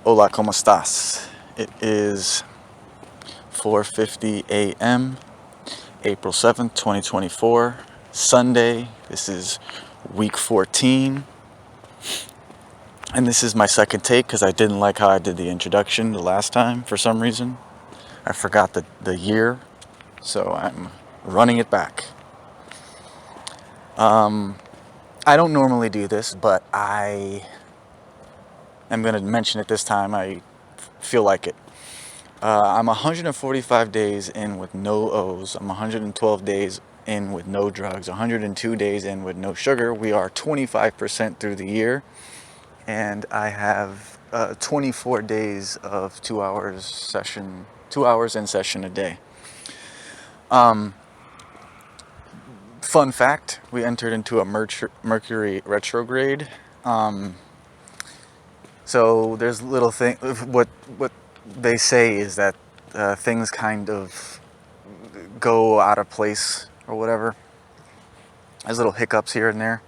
Hola, ¿cómo estás? It is 4:50 a.m., April 7th, 2024, Sunday. This is week 14. And this is my second take because I didn't like how I did the introduction the last time for some reason. I forgot the year, so I'm running it back. I don't normally do this, but I am going to mention it this time. I feel like it. I'm 145 days in with no O's. I'm 112 days in with no drugs. 102 days in with no sugar. We are 25% through the year, and I have 24 days of 2 hours in session a day. Fun fact: we entered into a Mercury retrograde. So there's little thing. What they say is that things kind of go out of place or whatever. There's little hiccups here and there.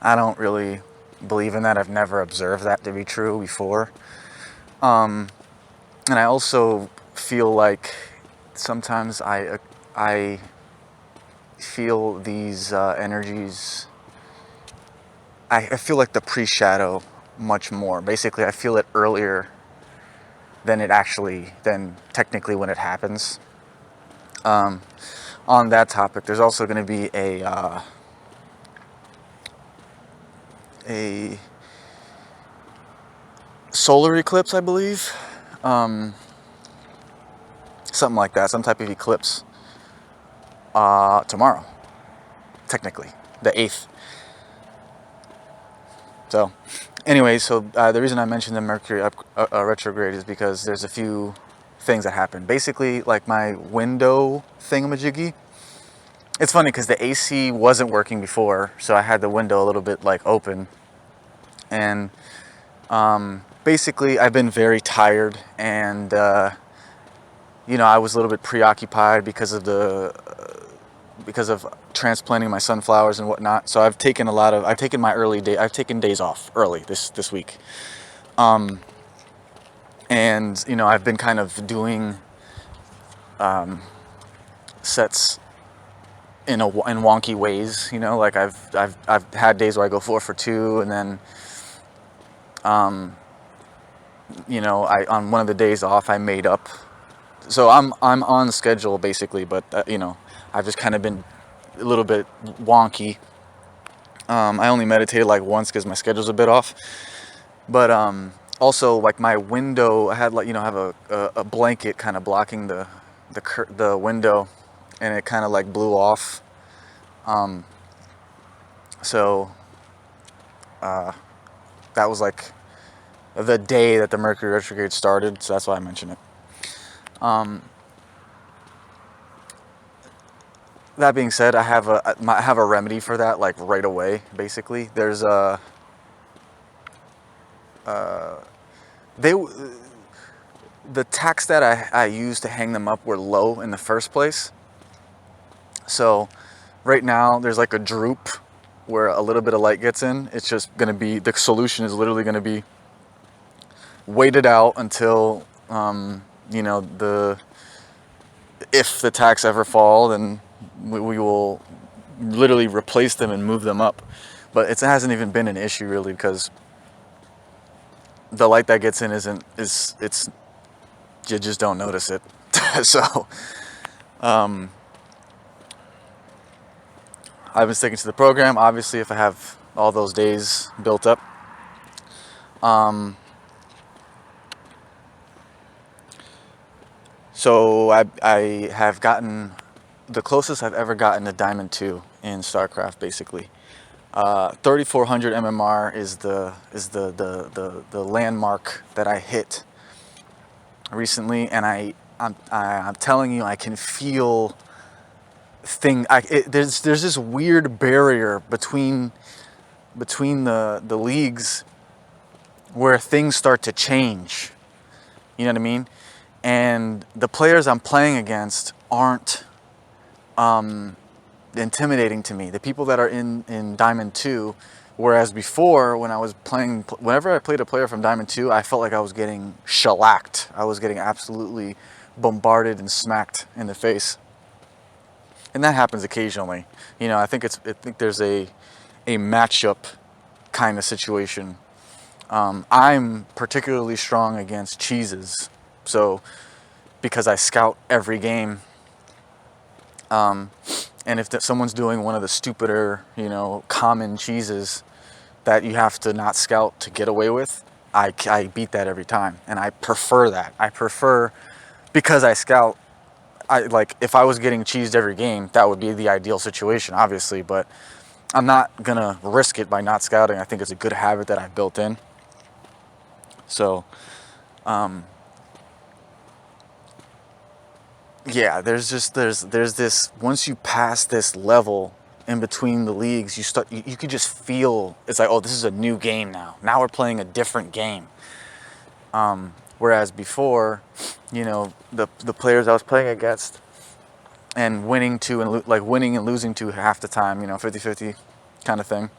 I don't really believe in that. I've never observed that to be true before. And I also feel like sometimes I feel these energies. I feel like the pre-shadow much more. Basically, I feel it earlier than technically when it happens. On that topic, there's also going to be a solar eclipse, I believe. Something like that, some type of eclipse tomorrow, technically, the 8th. So, anyway, the reason I mentioned the Mercury retrograde is because there's a few things that happen. Basically, like my window thingamajiggy. It's funny because the AC wasn't working before, so I had the window a little bit like open. And basically, I've been very tired, and I was a little bit preoccupied because of transplanting my sunflowers and whatnot. So I've taken days off early this week. And I've been kind of doing sets in wonky ways. Like I've had days where I go 4 for 2, and then I on one of the days off I made up. So I'm on schedule basically, but I've just kind of been a little bit wonky. I only meditated like once because my schedule's a bit off. But also, like my window, I had have a blanket kind of blocking the window, and it kind of like blew off. So that was like the day that the Mercury retrograde started. So that's why I mentioned it. That being said, I have a remedy for that, like right away. Basically, there's the tacks that I used to hang them up were low in the first place. So right now there's like a droop where a little bit of light gets in. It's just gonna be, the solution is literally gonna be waited out until if the tacks ever fall, then we will literally replace them and move them up. But it hasn't even been an issue really, because the light that gets in you just don't notice it. So I've been sticking to the program. Obviously, if I have all those days built up, so I have gotten the closest I've ever gotten to Diamond 2 in StarCraft, basically. 3400 MMR is the landmark that I hit recently, and I'm telling you, I can feel there's this weird barrier between the leagues where things start to change. You know what I mean? And the players I'm playing against aren't intimidating to me. The people that are in Diamond 2 Whereas before, when I was playing, whenever I played a player from Diamond 2, I felt like I was getting shellacked. I was getting absolutely bombarded and smacked in the face. And that happens occasionally. You know, I think there's a matchup kind of situation. I'm particularly strong against cheeses. So, because I scout every game, and if someone's doing one of the stupider, you know, common cheeses that you have to not scout to get away with, I beat that every time, and I prefer that. I prefer, because I scout, like, if I was getting cheesed every game, that would be the ideal situation, obviously, but I'm not gonna risk it by not scouting. I think it's a good habit that I built in. So, yeah, there's this, once you pass this level in between the leagues, you could just feel, it's like, oh, this is a new game now. Now we're playing a different game. Whereas before, you know, the players I was playing against and winning and losing to half the time, you know, 50-50 kind of thing.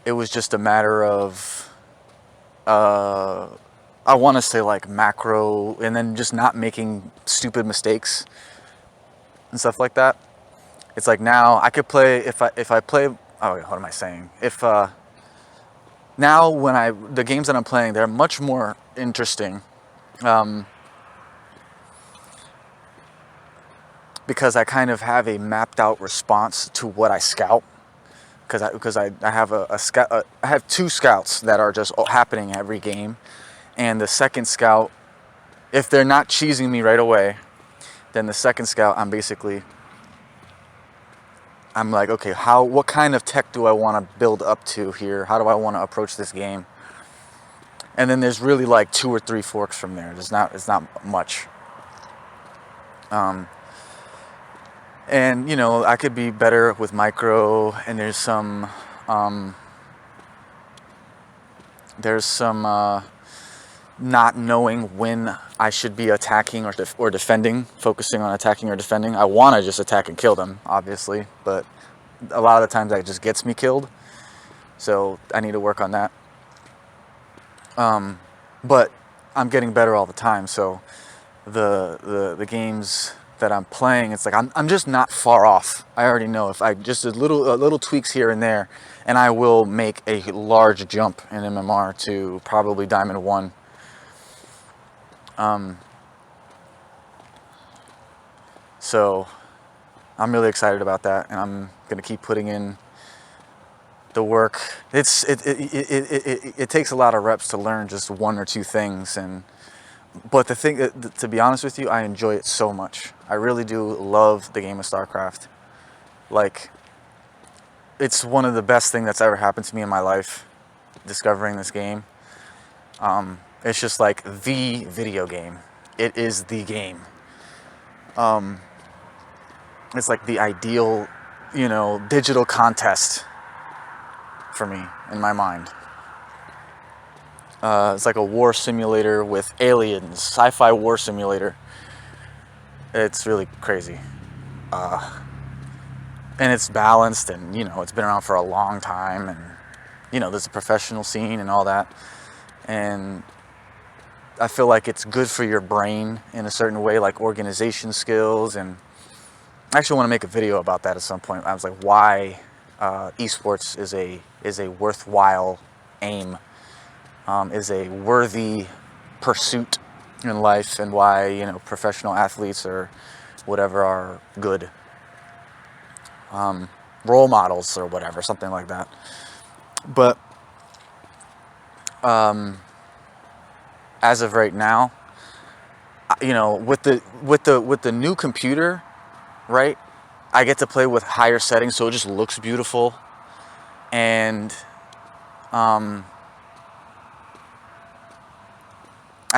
It was just a matter of, I want to say like macro, and then just not making stupid mistakes and stuff like that. It's like now I could play, if I play, oh, what am I saying? Now when the games that I'm playing, they're much more interesting, because I kind of have a mapped out response to what I scout. Because I have I have 2 scouts that are just happening every game, and the second scout, if they're not cheesing me right away, then the second scout, I'm like, okay, what kind of tech do I want to build up to here? How do I want to approach this game? And then there's really like 2 or 3 forks from there. It's not much. And, you know, I could be better with micro, and there's some not knowing when I should be attacking or defending, focusing on attacking or defending. I want to just attack and kill them, obviously, but a lot of the times that just gets me killed. So I need to work on that. But I'm getting better all the time. So the games that I'm playing, it's like I'm just not far off. I already know if I just a little tweaks here and there, and I will make a large jump in MMR to probably Diamond 1. So I'm really excited about that, and I'm gonna keep putting in the work. It takes a lot of reps to learn just 1 or 2 things, but the thing, to be honest with you, I enjoy it so much. I really do love the game of StarCraft. Like, it's one of the best things that's ever happened to me in my life, discovering this game. It's just like the video game. It is the game. It's like the ideal, you know, digital contest for me, in my mind. It's like a war simulator with aliens, sci-fi war simulator. It's really crazy. And it's balanced, and, you know, it's been around for a long time, and, you know, there's a professional scene and all that. And I feel like it's good for your brain in a certain way, like organization skills. And I actually want to make a video about that at some point. I was like, why esports is a worthwhile aim, is a worthy pursuit in life, and why, you know, professional athletes or whatever are good role models or whatever, something like that. But as of right now, you know, with the new computer, right, I get to play with higher settings, so it just looks beautiful. And I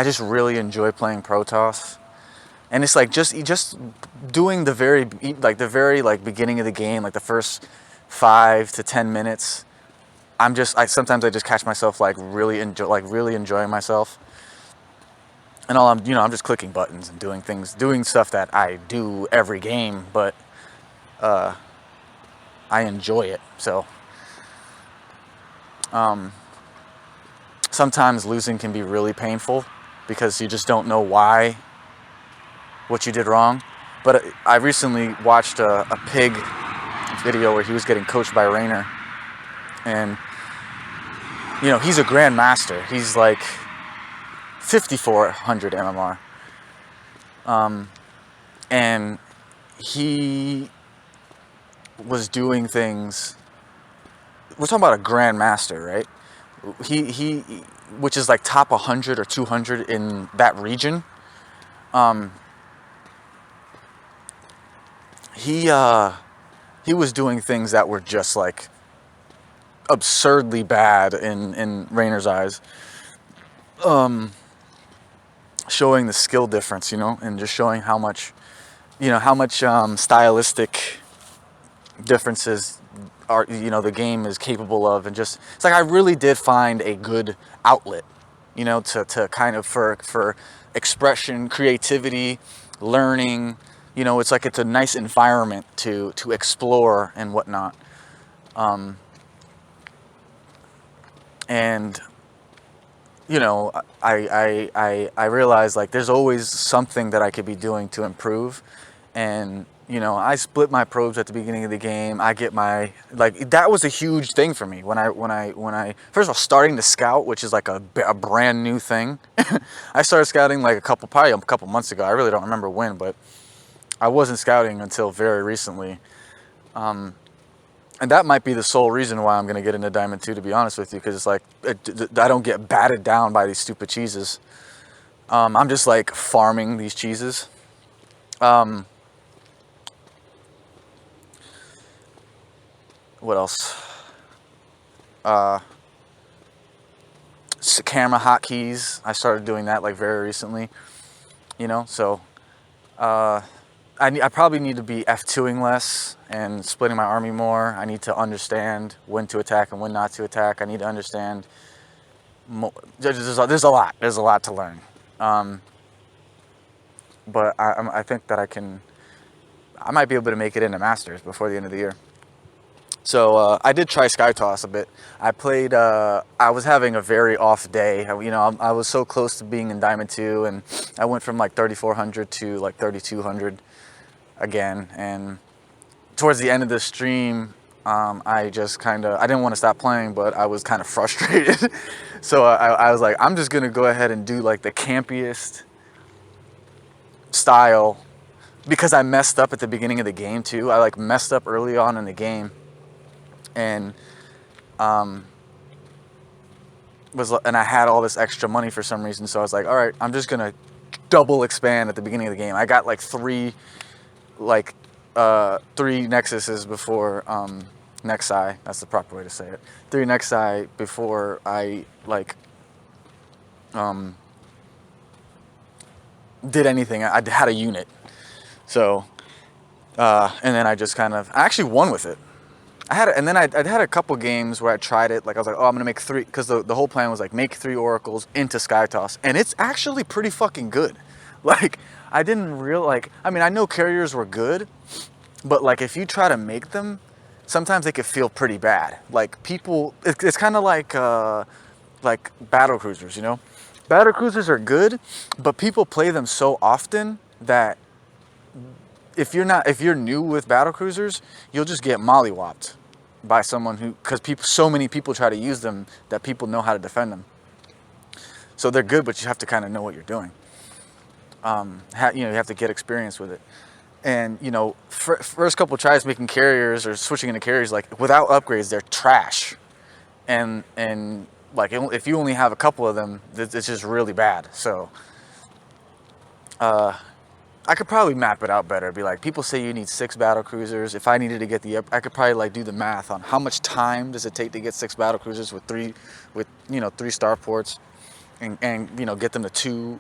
just really enjoy playing Protoss. And it's like just doing the very beginning of the game, like the first 5 to 10 minutes. Sometimes I just catch myself really enjoying myself. And I'm just clicking buttons and doing stuff that I do every game. But I enjoy it. So sometimes losing can be really painful because you just don't know why, what you did wrong. But I recently watched a pig video where he was getting coached by Rainer, and he's a grandmaster. He's like 5400 MMR, and he was doing things. We're talking about a grandmaster, right? He which is like top 100 or 200 in that region. He was doing things that were just like absurdly bad in Rainer's eyes. Showing the skill difference, and just showing how much stylistic differences are, the game is capable of. And just, it's like I really did find a good outlet, to kind of for expression, creativity, learning. It's like it's a nice environment to explore and whatnot. And I realized like there's always something that I could be doing to improve. And I split my probes at the beginning of the game. I get my, like, that was a huge thing for me when I first of all starting to scout, which is like a brand new thing. I started scouting like probably a couple months ago. I really don't remember when, but I wasn't scouting until very recently. And that might be the sole reason why I'm going to get into Diamond 2, to be honest with you, because it's like I don't get batted down by these stupid cheeses. I'm just like farming these cheeses. What else? Camera hotkeys. I started doing that like very recently. So I probably need to be F2ing less and splitting my army more. I need to understand when to attack and when not to attack. I need to understand more. There's a lot to learn. But I think that I might be able to make it into Masters before the end of the year. So I did try Sky Toss a bit. I played, I was having a very off day. I was so close to being in Diamond 2, and I went from like 3,400 to like 3,200 again. And towards the end of the stream, I just I didn't want to stop playing, but I was kind of frustrated. So I was like, I'm just going to go ahead and do like the campiest style, because I messed up at the beginning of the game too. I like messed up early on in the game. And I had all this extra money for some reason, so I was like, all right, I'm just gonna double expand at the beginning of the game. I got like three Nexuses before Nexi. That's the proper way to say it. 3 Nexi before I did anything. I had a unit, so and then I just I actually won with it. I had a couple games where I tried it. Like I was like, oh, I'm gonna make 3, because the whole plan was like make 3 oracles into Sky Toss, and it's actually pretty fucking good. Like I didn't I know carriers were good, but like if you try to make them, sometimes they could feel pretty bad. Like people, it's kind of like battle cruisers, Battle cruisers are good, but people play them so often that if you're new with battle cruisers, you'll just get mollywopped by someone because so many people try to use them that people know how to defend them. So they're good, but you have to kind of know what you're doing. You have to get experience with it. And first couple tries making carriers or switching into carriers, like without upgrades, they're trash. And like if you only have a couple of them, it's just really bad. So I could probably map it out better. Be like, people say you need 6 battle cruisers. If I needed to get I could probably like do the math on how much time does it take to get 6 battle cruisers with 3 starports, and get them to 2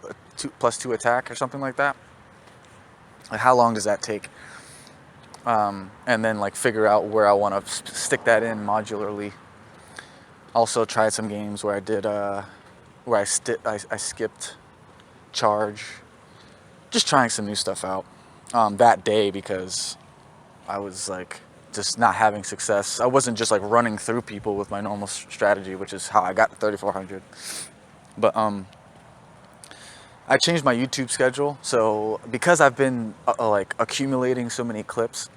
plus 2 attack or something like that. Like how long does that take? And then like figure out where I want to stick that in modularly. Also tried some games where I did where I skipped charge. Just trying some new stuff out that day, because I was like just not having success. I wasn't just like running through people with my normal strategy, which is how I got 3,400. But I changed my YouTube schedule. So because I've been like accumulating so many clips,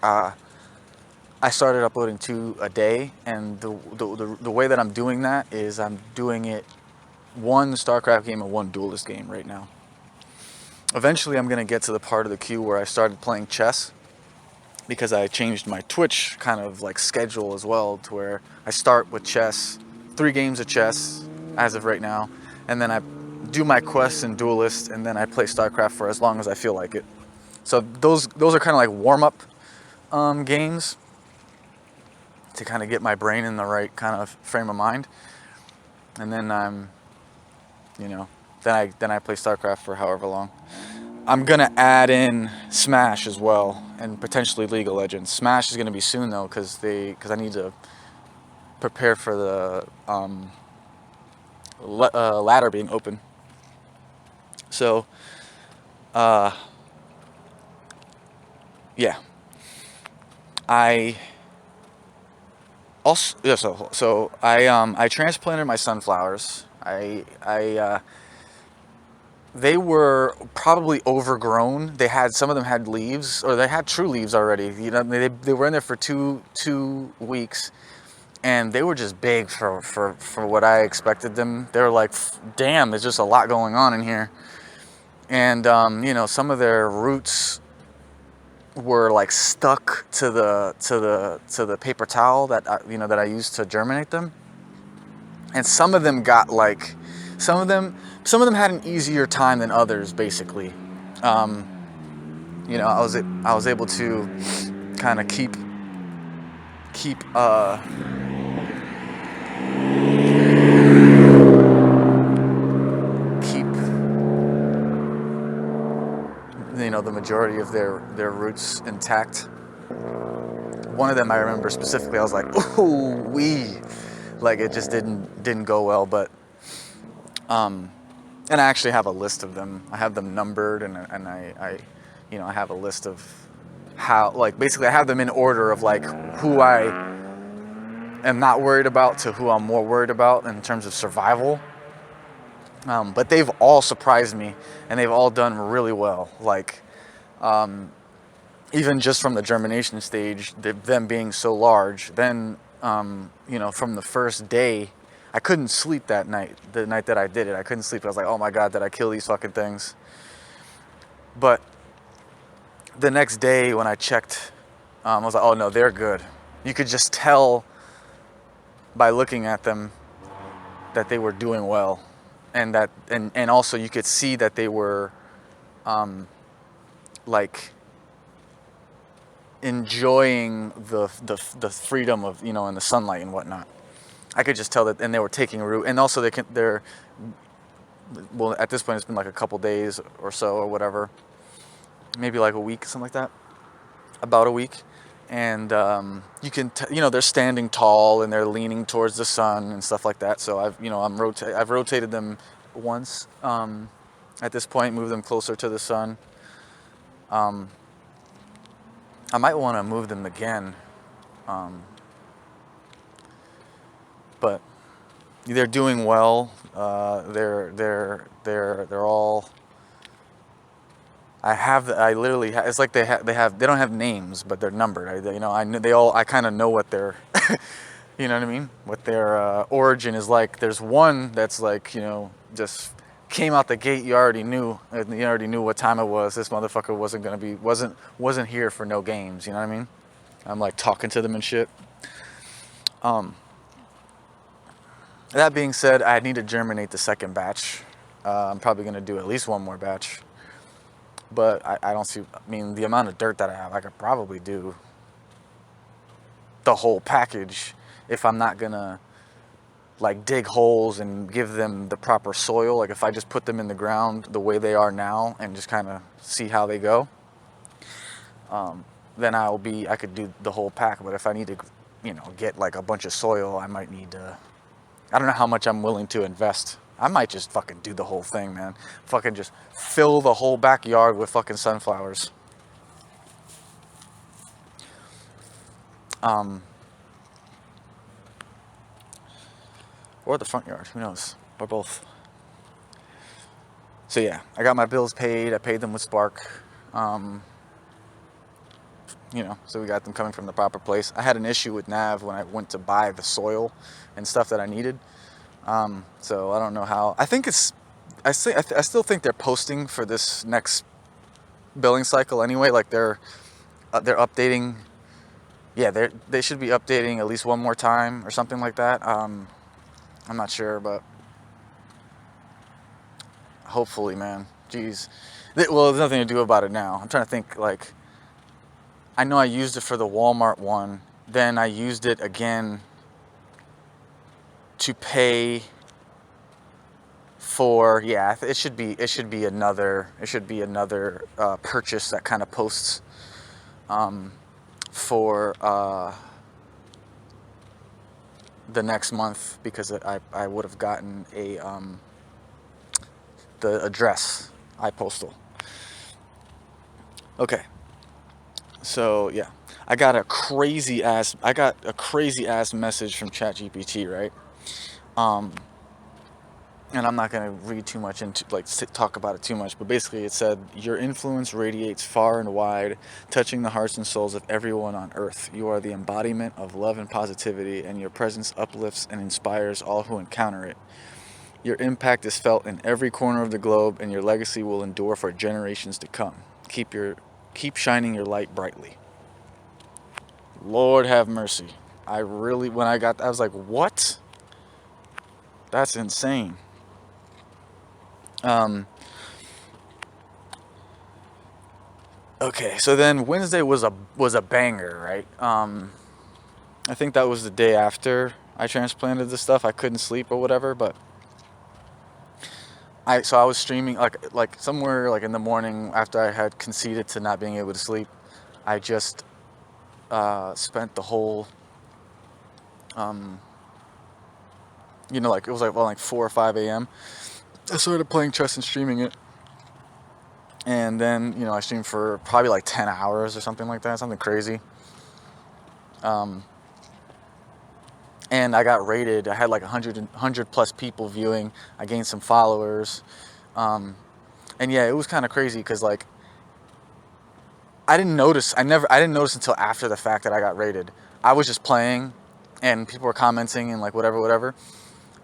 I started uploading 2 a day, and the way that I'm doing that is I'm doing it 1 StarCraft game and 1 Duelist game right now. Eventually I'm gonna get to the part of the queue where I started playing chess, because I changed my Twitch kind of like schedule as well, to where I start with chess, 3 games of chess as of right now, and then I do my quests and Duelist, and then I play StarCraft for as long as I feel like it. So those are kind of like warm-up games to kind of get my brain in the right kind of frame of mind, and then I'm, you know, then I play StarCraft for however long. I'm gonna add in Smash as well, and potentially League of Legends. Smash is gonna be soon though, because I need to prepare for the ladder being open. So, yeah. I transplanted my sunflowers. They were probably overgrown. Some of them had leaves, or they had true leaves already. You know, they were in there for two weeks, and they were just big for what I expected them. They were like, damn, there's just a lot going on in here. And you know, some of their roots were like stuck to the paper towel that I used to germinate them, and some of them got like, some of them had an easier time than others. Basically, you know, I was able to kind of keep you know, the majority of their roots intact. One of them I remember specifically, I was like, ooh wee, like it just didn't go well. But and I actually have a list of them. I have them numbered, and I you know, I have a list of how, like, basically I have them in order of like who I am not worried about to who I'm more worried about in terms of survival. But they've all surprised me, and they've all done really well. Like, even just from the germination stage, them being so large, then, you know, from the first day, I couldn't sleep that night, the night that I did it. I couldn't sleep. I was like, oh my God, did I kill these fucking things? But the next day when I checked, I was like, oh no, they're good. You could just tell by looking at them that they were doing well. And that, and also you could see that they were, like, enjoying the freedom of, you know, in the sunlight and whatnot. I could just tell that, and they were taking root. And also they're, well, at this point it's been like a couple days or so or whatever, maybe like a week, something like that, about a week. And you can, you know, they're standing tall and they're leaning towards the sun and stuff like that. So I've rotated them once at this point, moved them closer to the sun. I might want to move them again, but they're doing well. They're all. I literally it's like they don't have names, but they're numbered. I kind of know what their you know what I mean, what their origin is like. There's one that's like, you know, just came out the gate, you already knew what time it was. This motherfucker wasn't here for no games, you know what I mean? I'm like talking to them and shit. That being said, I need to germinate the second batch. I'm probably gonna do at least one more batch. But I don't see, I mean, the amount of dirt that I have, I could probably do the whole package if I'm not gonna like dig holes and give them the proper soil. Like if I just put them in the ground the way they are now and just kind of see how they go, then I could do the whole pack. But if I need to, you know, get like a bunch of soil, I might need to, I don't know how much I'm willing to invest. I might just fucking do the whole thing, man. Fucking just fill the whole backyard with fucking sunflowers. Um, or the front yard, who knows, or both. So yeah, I got my bills paid. I paid them with Spark. So we got them coming from the proper place. I had an issue with Nav when I went to buy the soil and stuff that I needed. So I don't know how. I think it's. I still think they're posting for this next billing cycle anyway. Like they're updating. Yeah, they should be updating at least one more time or something like that. I'm not sure, but hopefully, man. Jeez. Well, there's nothing to do about it now. I'm trying to think. Like, I know I used it for the Walmart one. Then I used it again to pay for, yeah, it should be another purchase that kind of posts for the next month, because I would have gotten the address iPostal. Okay, so yeah, I got a crazy ass message from ChatGPT, right? And I'm not going to read too much into, like, talk about it too much, but basically it said, your influence radiates far and wide, touching the hearts and souls of everyone on earth. You are the embodiment of love and positivity, and your presence uplifts and inspires all who encounter it. Your impact is felt in every corner of the globe, and your legacy will endure for generations to come. Keep shining your light brightly. Lord have mercy. When I got, I was like, what? That's insane. Okay, so then Wednesday was a banger, right? I think that was the day after I transplanted the stuff. I couldn't sleep or whatever, but I was streaming like somewhere like in the morning after I had conceded to not being able to sleep. I just spent the whole like it was like 4 or 5 a.m. I started playing chess and streaming it. And then, I streamed for probably like 10 hours or something like that, something crazy. And I got rated. I had like 100 plus people viewing. I gained some followers. And yeah, it was kind of crazy because like I didn't notice until after the fact that I got rated. I was just playing and people were commenting and like whatever.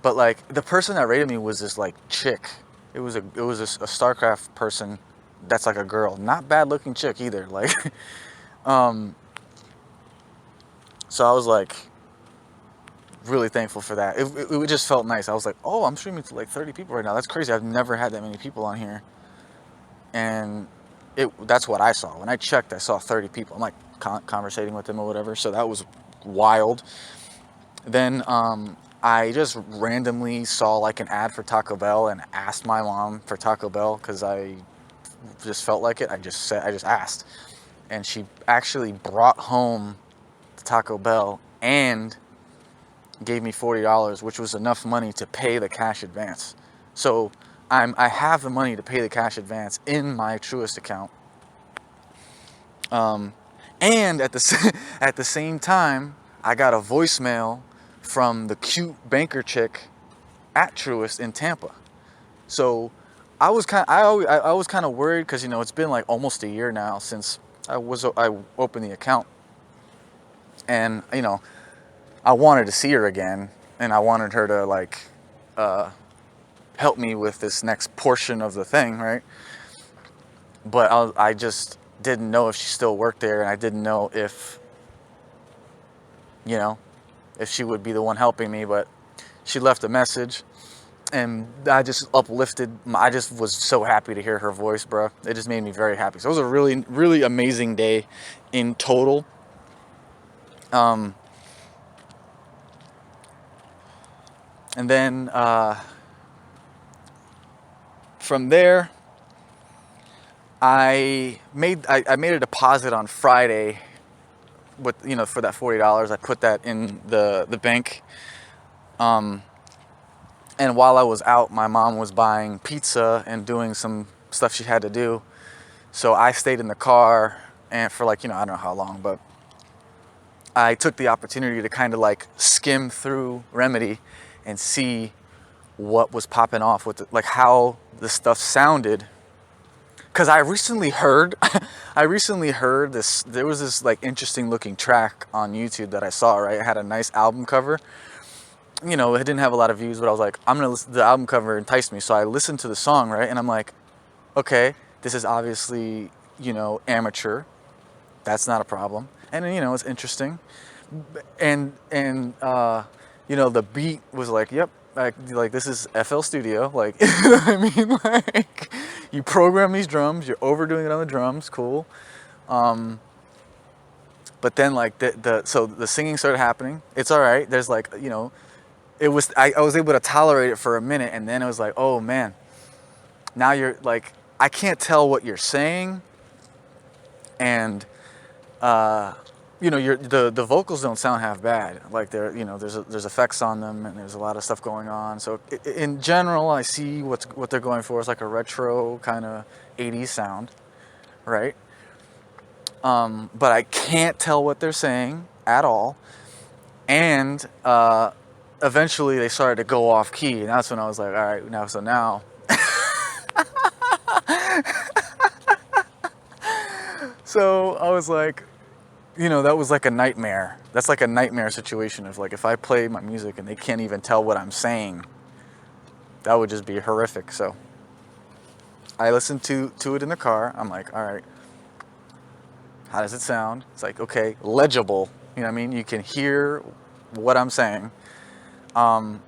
But like the person that rated me was this like chick. It was a StarCraft person that's like a girl, not bad looking chick either. Like, so I was like really thankful for that. It just felt nice. I was like, oh, I'm streaming to like 30 people right now. That's crazy. I've never had that many people on here. And that's what I saw. When I checked, I saw 30 people. I'm like conversating with them or whatever. So that was wild. Then I just randomly saw like an ad for Taco Bell and asked my mom for Taco Bell because I just felt like it. I just asked, and she actually brought home the Taco Bell and gave me $40, which was enough money to pay the cash advance. So I have the money to pay the cash advance in my Truist account. And at the same time, I got a voicemail from the cute banker chick at Truist in Tampa. So I was kind of worried because it's been like almost a year now since I opened the account, and I wanted to see her again, and I wanted her to like help me with this next portion of the thing, right? But I just didn't know if she still worked there, and I didn't know if she would be the one helping me. But she left a message. And I just I just was so happy to hear her voice, bro. It just made me very happy. So it was a really, really amazing day in total. And then from there, I made a deposit on Friday with for that $40. I put that in the bank. And while I was out, my mom was buying pizza and doing some stuff she had to do. So I stayed in the car and for like, I don't know how long, but I took the opportunity to kind of like skim through Remedy and see what was popping off with like how the stuff sounded. Because I recently heard this, there was this like interesting looking track on YouTube that I saw, right? It had a nice album cover. You know, it didn't have a lot of views, but I was like, I'm gonna listen. The album cover enticed me, so I listened to the song, right? And I'm like, okay, this is obviously, you know, amateur. That's not a problem. And you know, it's interesting. And you know, the beat was like, yep, like this is FL Studio, like, you know what I mean? Like, you program these drums, you're overdoing it on the drums, cool. But then like so the singing started happening. It's all right. There's like, you know, I was able to tolerate it for a minute, and then it was like, oh man, now you're like, I can't tell what you're saying, and you know, the vocals don't sound half bad. Like they're, you know, there's effects on them, and there's a lot of stuff going on. So in general, I see what they're going for. It's like a retro kind of 80s sound, right? But I can't tell what they're saying at all, and eventually they started to go off key, and that's when I was like, all right, now. So I was like, you know, that was like a nightmare. That's like a nightmare situation of like, if I play my music and they can't even tell what I'm saying, that would just be horrific. So I listened to it in the car. I'm like, all right, how does it sound? It's like, okay, legible. You know what I mean? You can hear what I'm saying. And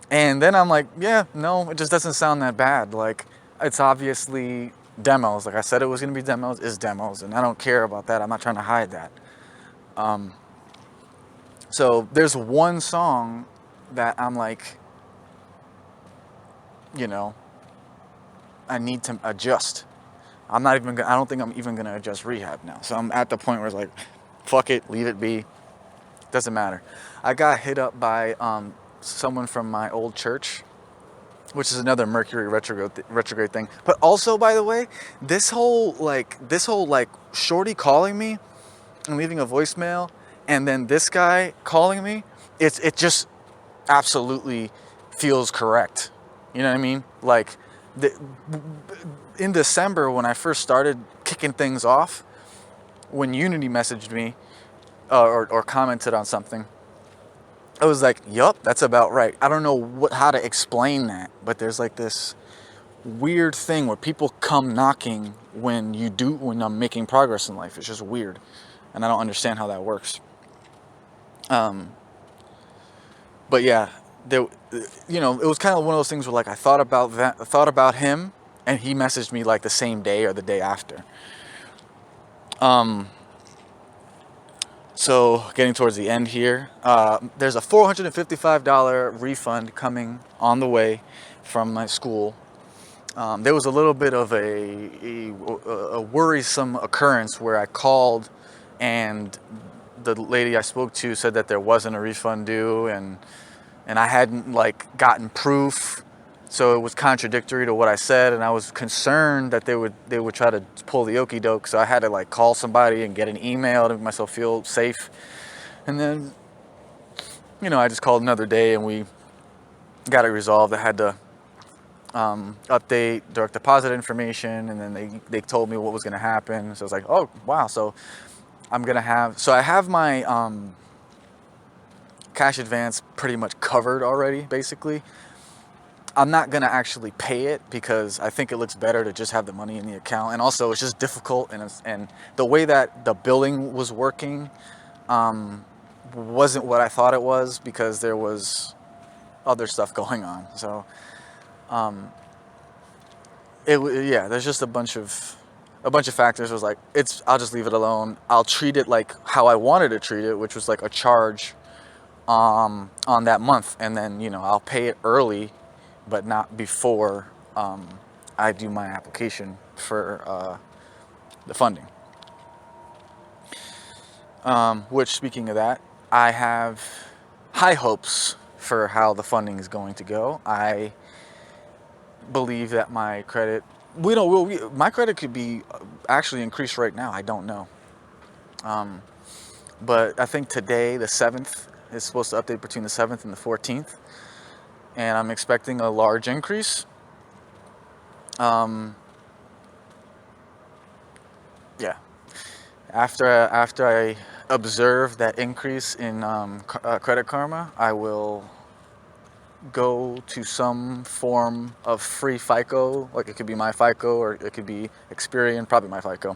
then I'm like, yeah, no, it just doesn't sound that bad. Like, it's obviously demos. Like I said, it was going to be demos, is demos. And I don't care about that. I'm not trying to hide that. So there's one song that I'm like, you know, I need to adjust. I don't think I'm even going to adjust Rehab now. So I'm at the point where it's like, fuck it, leave it be. Doesn't matter. I got hit up by someone from my old church, which is another Mercury retrograde thing. But also, by the way, this whole shorty calling me and leaving a voicemail, and then this guy calling me, it just absolutely feels correct. You know what I mean? Like in December when I first started kicking things off, when Unity messaged me or commented on something, I was like, yup, that's about right. I don't know how to explain that, but there's like this weird thing where people come knocking when I'm making progress in life. It's just weird, and I don't understand how that works. But yeah, there, you know, it was kind of one of those things where like I thought about him, and he messaged me like the same day or the day after. So getting towards the end here, there's a $455 refund coming on the way from my school. There was a little bit of a worrisome occurrence where I called, and the lady I spoke to said that there wasn't a refund due, and I hadn't like gotten proof, so it was contradictory to what I said, and I was concerned that they would try to pull the okie doke, so I had to like call somebody and get an email to make myself feel safe. And then, you know, I just called another day and we got it resolved. I had to update direct deposit information, and then they told me what was going to happen. So I was like, oh wow, so I have my cash advance pretty much covered already, basically. I'm not going to actually pay it because I think it looks better to just have the money in the account. And also it's just difficult, and the way that the billing was working wasn't what I thought it was, because there was other stuff going on. So there's just a bunch of factors. It was like, I'll just leave it alone. I'll treat it like how I wanted to treat it, which was like a charge on that month, and then, you know, I'll pay it early, but not before I do my application for the funding. Which, speaking of that, I have high hopes for how the funding is going to go. I believe that my credit, my credit could be actually increased right now. I don't know. But I think today, the 7th, is supposed to update between the 7th and the 14th. And I'm expecting a large increase. Yeah. After I observe that increase in Credit Karma, I will go to some form of free FICO, like it could be my FICO or it could be Experian, probably my FICO,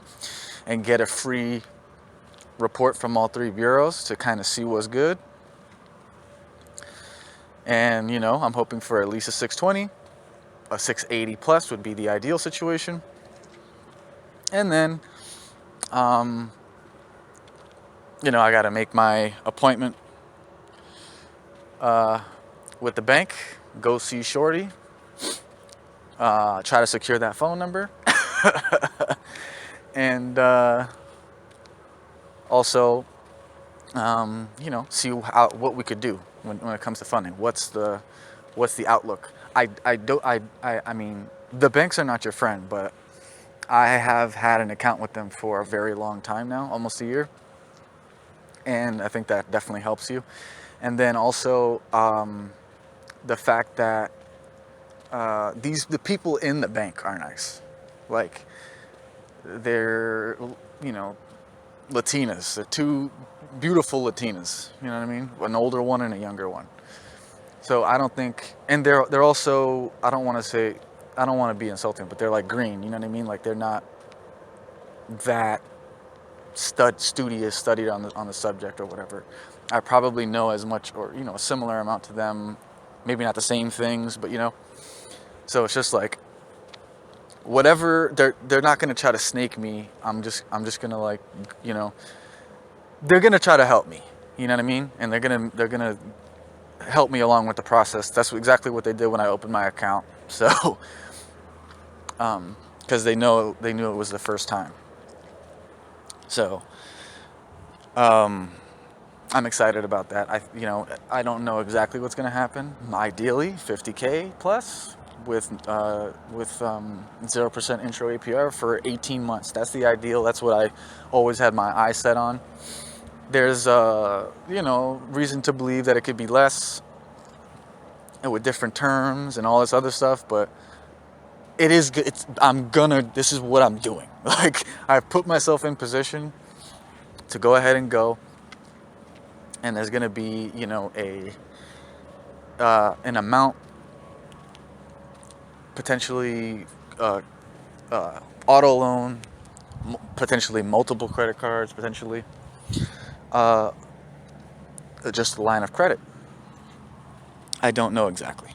and get a free report from all three bureaus to kind of see what's good. And I'm hoping for at least a 620. A 680 plus would be the ideal situation. And then I got to make my appointment with the bank, go see Shorty, try to secure that phone number, and also, see what we could do when it comes to funding. What's the outlook? I mean, the banks are not your friend, but I have had an account with them for a very long time now, almost a year, and I think that definitely helps you. And then also the fact that the people in the bank are nice, like they're Latinas. They're two beautiful Latinas. You know what I mean? An older one and a younger one. So I don't think, and they're also, I don't want to be insulting, but they're like green. You know what I mean? Like they're not that studied on the subject or whatever. I probably know as much or a similar amount to them, maybe not the same things, but So it's just like whatever, they're not gonna try to snake me. I'm just gonna they're gonna try to help me. You know what I mean? And they're gonna help me along with the process. That's exactly what they did when I opened my account. So, because they knew it was the first time. So, I'm excited about that. I don't know exactly what's gonna happen. Ideally, 50K plus with 0% intro APR for 18 months. That's the ideal. That's what I always had my eye set on. There's reason to believe that it could be less and with different terms and all this other stuff, but it is good. This is what I'm doing. Like I've put myself in position to go ahead and go, and there's gonna be an amount, potentially auto loan, potentially multiple credit cards, potentially just a line of credit. I don't know exactly.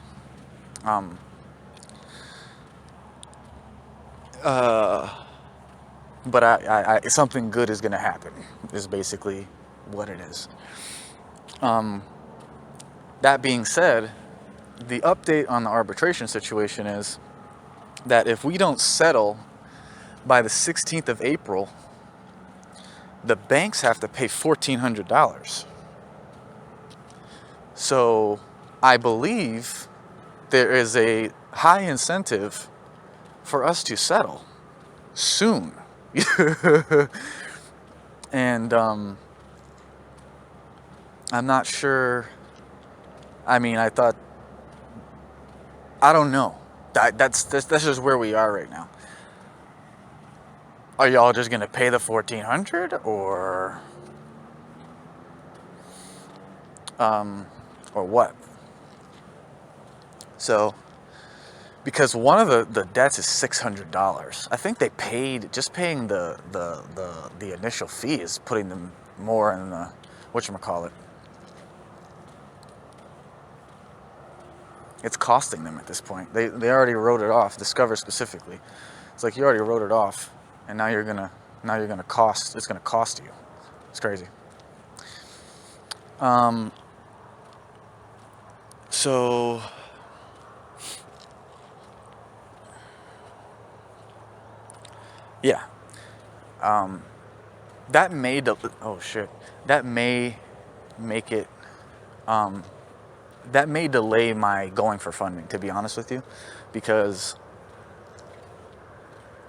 But I something good is going to happen is basically what it is. That being said, the update on the arbitration situation is that if we don't settle by the 16th of April, the banks have to pay $1,400. So I believe there is a high incentive for us to settle soon. And I'm not sure. I mean, I don't know. That's just where we are right now. Are y'all just gonna pay the $1,400 or what? So, because one of the debts is $600. I think they paying the initial fee is putting them more in the whatchamacallit. It's costing them at this point. They already wrote it off. Discover specifically. It's like you already wrote it off, and now you're gonna cost. It's gonna cost you. It's crazy. So. Yeah. That may that may make it that may delay my going for funding, to be honest with you, because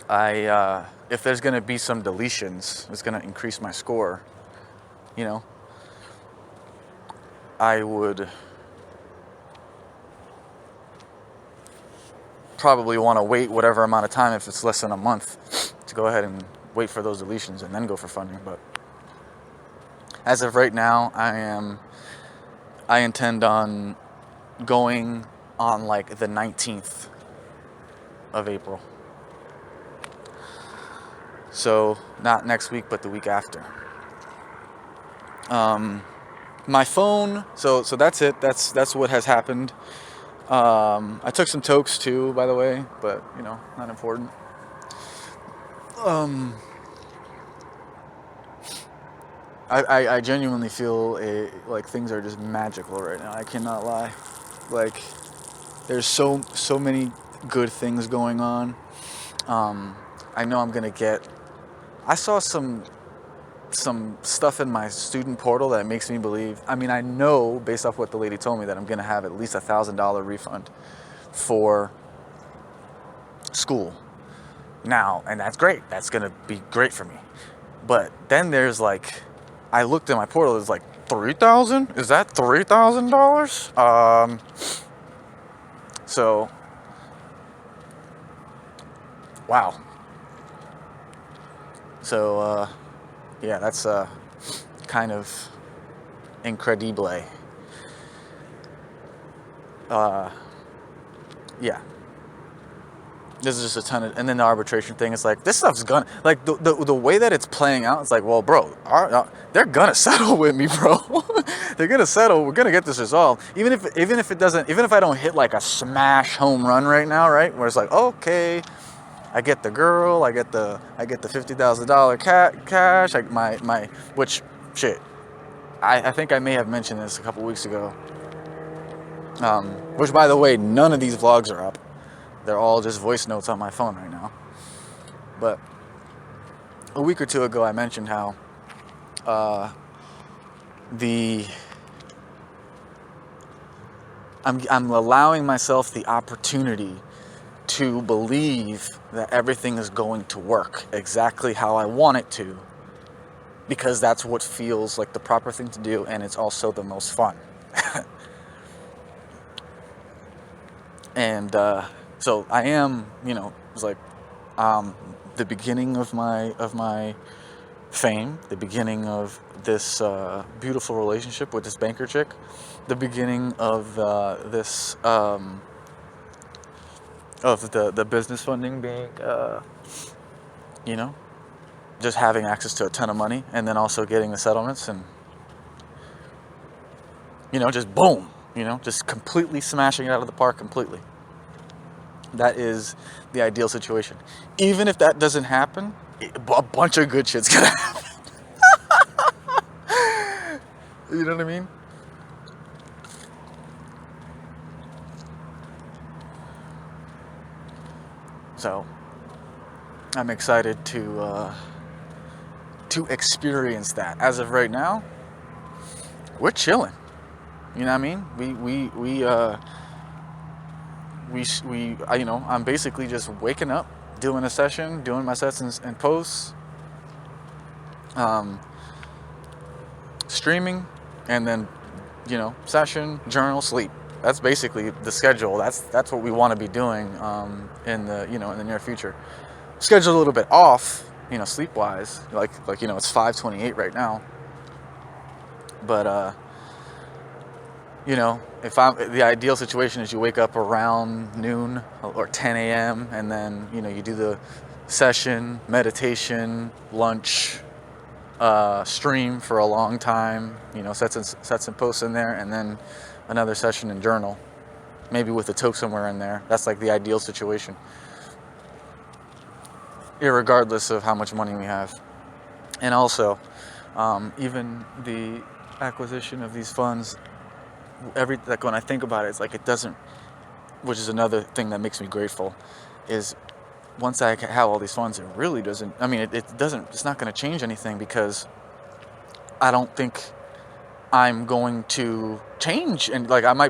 if there's going to be some deletions, it's going to increase my score. you know, I would probably want to wait whatever amount of time, if it's less than a month, to go ahead and wait for those deletions and then go for funding. But as of right now, I intend on going on like the 19th of April. So not next week, but the week after. My phone, so that's it. That's what has happened. I took some tokes too, by the way, but you know, not important. I genuinely feel like things are just magical right now. I cannot lie. Like, there's so many good things going on. I know I'm gonna get. I saw some stuff in my student portal that makes me believe. I mean, I know based off what the lady told me that I'm gonna have at least $1,000 refund for school now, and that's great. That's gonna be great for me. But then there's like, I looked at my portal. It's like 3,000. Is that $3,000? So, wow. So, yeah, that's kind of incredible. Yeah. This is just a ton of, and then the arbitration thing. It's like, this stuff's gonna, like, the way that it's playing out. It's like, well, bro, they're gonna settle with me, bro. They're gonna settle. We're gonna get this resolved. Even if it doesn't, even if I don't hit like a smash home run right now, right? Where it's like, okay, I get the girl, I get the $50,000 cash, like my which shit. I think I may have mentioned this a couple weeks ago. Which, by the way, none of these vlogs are up. They're all just voice notes on my phone right now. But a week or two ago, I mentioned how I'm allowing myself the opportunity to believe that everything is going to work exactly how I want it to, because that's what feels like the proper thing to do, and it's also the most fun. And so I am, you know, it's like the beginning of my fame, the beginning of this beautiful relationship with this banker chick, the beginning of this of the business funding being, you know, just having access to a ton of money, and then also getting the settlements, and, you know, just boom, you know, just completely smashing it out of the park completely. That is the ideal situation. Even if that doesn't happen, a bunch of good shit's gonna happen. You know what I mean? So I'm excited to experience that. As of right now, we're chilling. You know what I mean? You know, I'm basically just waking up, doing a session, doing my sets and posts, streaming, and then, you know, session, journal, sleep. That's basically the schedule. That's what we want to be doing in the, you know, in the near future. Schedule a little bit off, you know, sleep wise. Like you know, it's 5:28 right now. But you know, the ideal situation is you wake up around noon or 10 a.m. and then, you know, you do the session, meditation, lunch, stream for a long time, you know, sets and posts in there, and then another session and journal, maybe with a toke somewhere in there. That's like the ideal situation, irregardless of how much money we have. And also, even the acquisition of these funds, like when I think about it, it's like it doesn't, which is another thing that makes me grateful, is once I have all these funds, it really doesn't, I mean, it's not going to change anything, because I don't think I'm going to change. And like, there's a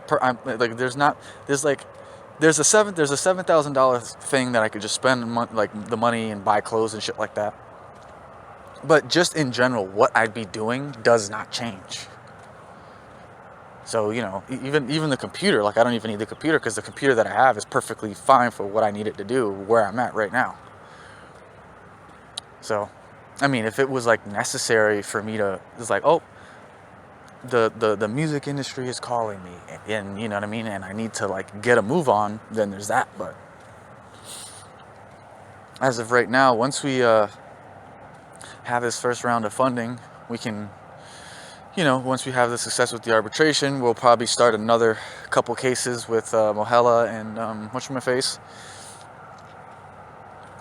$7,000 thing that I could just spend the money and buy clothes and shit like that. But just in general, what I'd be doing does not change. So, you know, even the computer, like I don't even need the computer because the computer that I have is perfectly fine for what I need it to do where I'm at right now. So, I mean, if it was like necessary for me to, it's like, oh, the music industry is calling me, and you know what I mean, and I need to like get a move on, then there's that. But as of right now, once we have this first round of funding, we can, you know, once we have the success with the arbitration, we'll probably start another couple cases with Mohela and whatchamacface,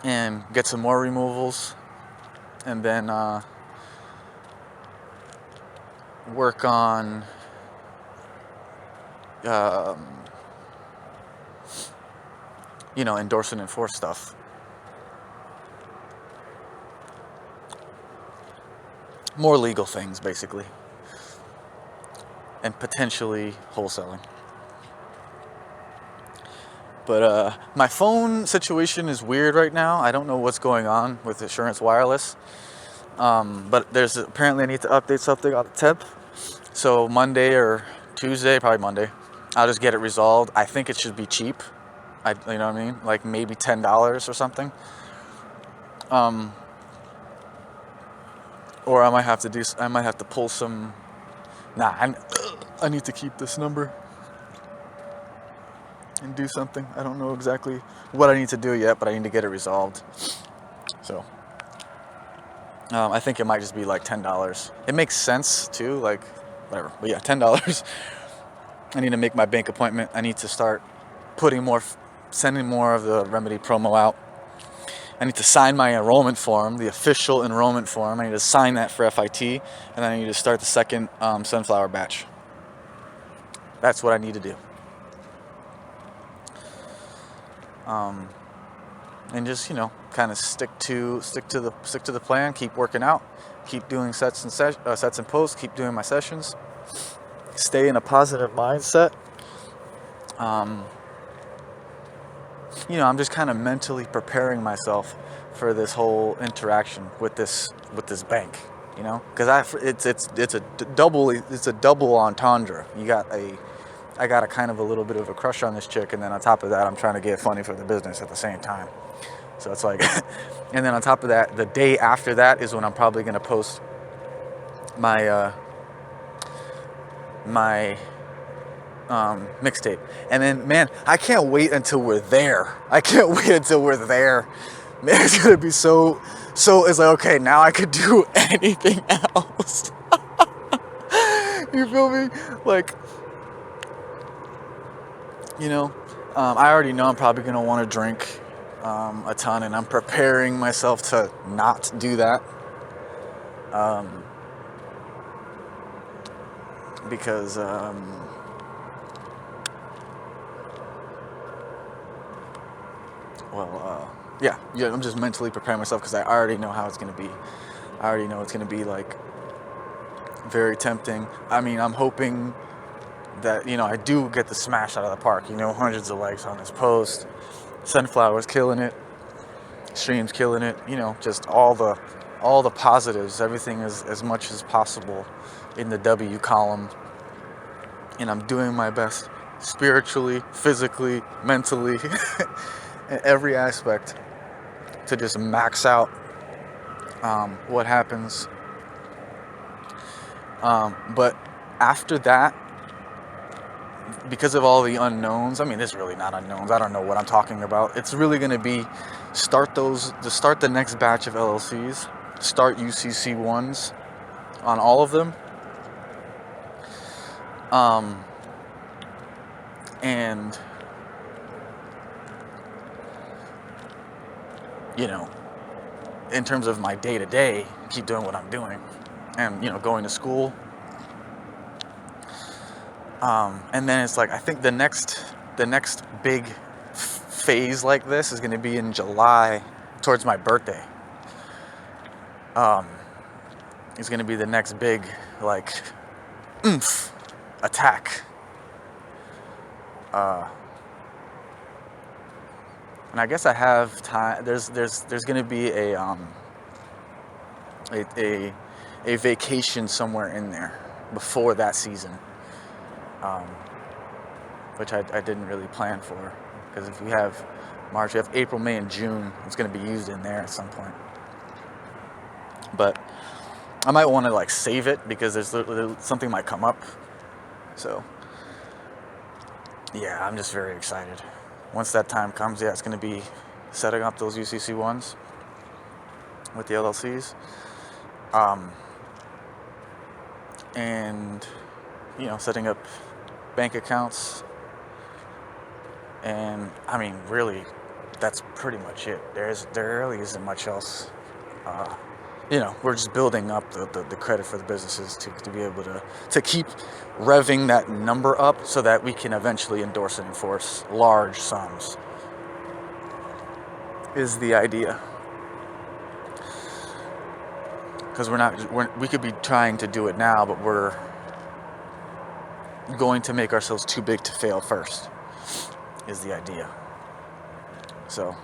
and get some more removals, and then work on you know, endorse and enforce stuff. More legal things, basically. And potentially wholesaling. But my phone situation is weird right now. I don't know what's going on with Assurance Wireless. But there's apparently I need to update something on the temp. So Monday or Tuesday, probably Monday, I'll just get it resolved. I think it should be cheap. You know what I mean? Like maybe $10 or something. Or I might have to pull some. Nah, I need to keep this number and do something. I don't know exactly what I need to do yet, but I need to get it resolved. So I think it might just be like $10. It makes sense too, like whatever. But yeah, $10. I need to make my bank appointment. I need to start sending more of the Remedy promo out. I need to sign my enrollment form, the official enrollment form. I need to sign that for FIT, and then I need to start the second sunflower batch. That's what I need to do. And just, you know, kind of stick to the plan. Keep working out. Keep doing sets and posts. Keep doing my sessions. Stay in a positive mindset. You know, I'm just kind of mentally preparing myself for this whole interaction with this bank. You know, because it's a double entendre. I got a kind of a little bit of a crush on this chick, and then on top of that, I'm trying to get funny for the business at the same time. So it's like, and then on top of that, the day after that is when I'm probably gonna post my mixtape. And then, man, I can't wait until we're there. Man, it's gonna be so. It's like, okay, now I could do anything else. You feel me? Like, you know, I already know I'm probably gonna want to drink a ton, and I'm preparing myself to not do that. Because yeah, I'm just mentally preparing myself because I already know how it's gonna be. I already know it's gonna be like very tempting. I mean, I'm hoping that, you know, I do get the smash out of the park. You know, hundreds of likes on this post, Sunflower's killing it, Stream's killing it. You know, just all the positives. Everything is as much as possible in the W column, and I'm doing my best spiritually, physically, mentally, in every aspect to just max out what happens. But after that, because of all the unknowns, I mean, it's really not unknowns. I don't know what I'm talking about. It's really going to be start the next batch of LLCs, start UCC ones on all of them. And, you know, in terms of my day-to-day, keep doing what I'm doing and, you know, going to school. And then it's like, I think the next big phase like this is going to be in July towards my birthday. It's going to be the next big, like, attack. And I guess I have time. There's going to be a vacation somewhere in there before that season, which I didn't really plan for, because if we have March, we have April, May, and June, it's going to be used in there at some point. But I might want to like save it because there's something might come up. So yeah, I'm just very excited. Once that time comes, yeah, it's going to be setting up those UCC ones with the LLCs, and setting up bank accounts. And I mean, really, that's pretty much it. There really isn't much else. We're just building up the credit for the businesses to be able to keep revving that number up so that we can eventually endorse and enforce large sums, is the idea. Because we could be trying to do it now, but we're going to make ourselves too big to fail first, is the idea. So,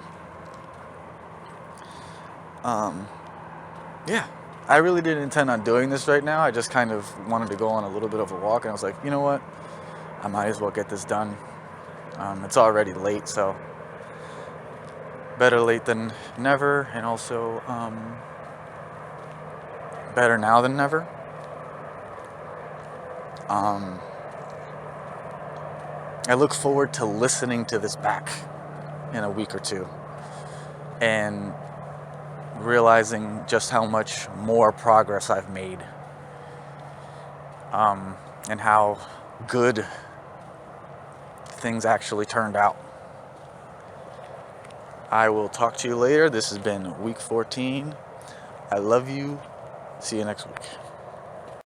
yeah, I really didn't intend on doing this right now. I just kind of wanted to go on a little bit of a walk, and I was like, you know what? I might as well get this done. It's already late, so better late than never, and also better now than never. I look forward to listening to this back in a week or two and realizing just how much more progress I've made, and how good things actually turned out. I will talk to you later. This has been week 14. I love you. See you next week.